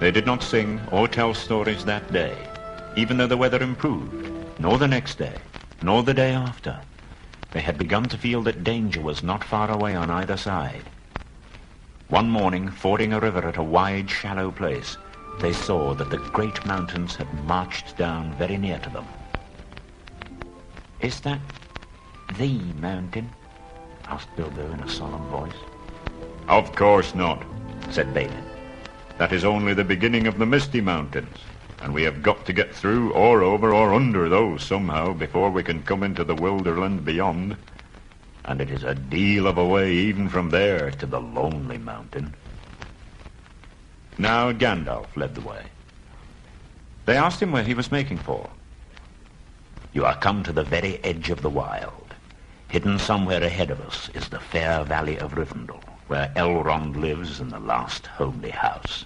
They did not sing or tell stories that day, even though the weather improved, nor the next day, nor the day after. They had begun to feel that danger was not far away on either side. One morning, fording a river at a wide, shallow place, they saw that the great mountains had marched down very near to them. "Is that the mountain?" asked Bilbo in a solemn voice. "Of course not," said Balin. "That is only the beginning of the Misty Mountains, and we have got to get through or over or under those somehow before we can come into the Wilderland beyond. And it is a deal of a way even from there to the Lonely Mountain." Now Gandalf led the way. They asked him where he was making for. "You are come to the very edge of the wild. Hidden somewhere ahead of us is the fair valley of Rivendell, where Elrond lives in the last homely house.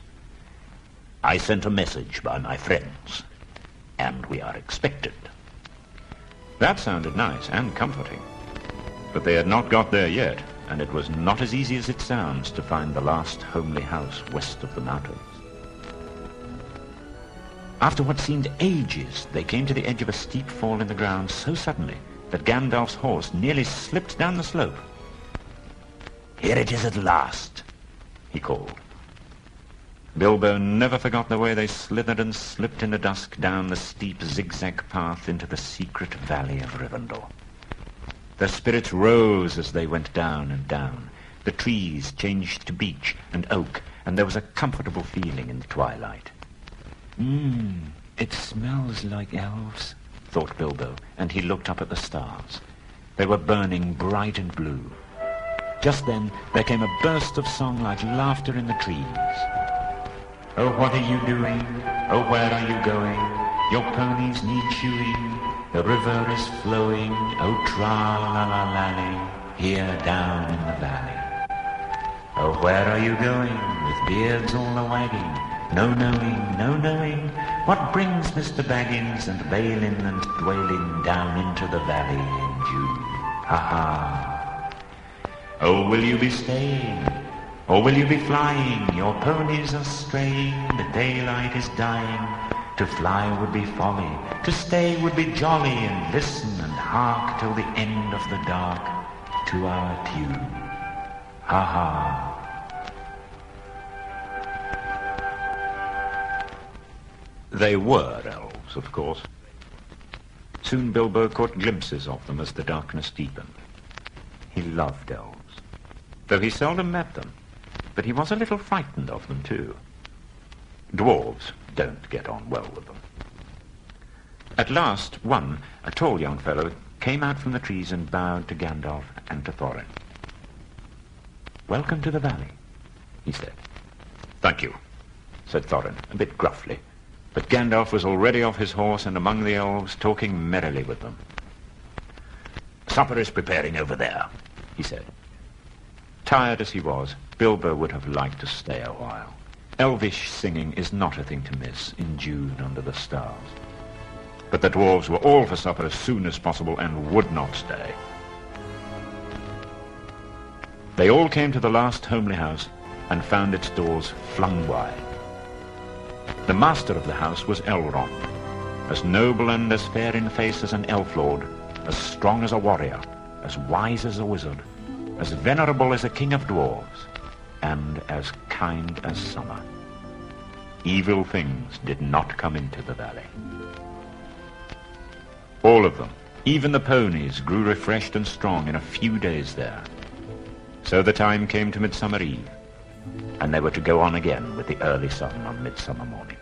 I sent a message by my friends, and we are expected." That sounded nice and comforting. But they had not got there yet, and it was not as easy as it sounds to find the last homely house west of the mountains. After what seemed ages, they came to the edge of a steep fall in the ground so suddenly that Gandalf's horse nearly slipped down the slope. "Here it is at last," he called. Bilbo never forgot the way they slithered and slipped in the dusk down the steep zigzag path into the secret valley of Rivendell. Their spirits rose as they went down and down. The trees changed to beech and oak, and there was a comfortable feeling in the twilight. It smells like elves," thought Bilbo, and he looked up at the stars. They were burning bright and blue. Just then there came a burst of song like laughter in the trees. "Oh, what are you doing? Oh, where are you going? Your ponies need shoeing. The river is flowing, oh, tra-la-la-lally, here down in the valley. Oh, where are you going, with beards all a-wagging? No knowing, what brings Mr. Baggins and Balin and Dwalin down into the valley in June? Ha-ha! Oh, will you be staying, or will you be flying? Your ponies are straying, the daylight is dying. To fly would be folly, to stay would be jolly, and listen and hark till the end of the dark to our tune. Ha-ha! They were elves, of course. Soon Bilbo caught glimpses of them as the darkness deepened. He loved elves, though he seldom met them, but he was a little frightened of them too. Dwarves don't get on well with them. At last, one, a tall young fellow, came out from the trees and bowed to Gandalf and to Thorin. "Welcome to the valley," he said. "Thank you," said Thorin, a bit gruffly, but Gandalf was already off his horse and among the elves, talking merrily with them. "Supper is preparing over there," he said. Tired as he was, Bilbo would have liked to stay a while. Elvish singing is not a thing to miss in June under the stars. But the dwarves were all for supper as soon as possible and would not stay. They all came to the last homely house and found its doors flung wide. The master of the house was Elrond, as noble and as fair in face as an elf lord, as strong as a warrior, as wise as a wizard, as venerable as a king of dwarves, and as kind as summer. Evil things did not come into the valley. All of them, even the ponies, grew refreshed and strong in a few days there. So the time came to Midsummer Eve, and they were to go on again with the early sun on Midsummer morning.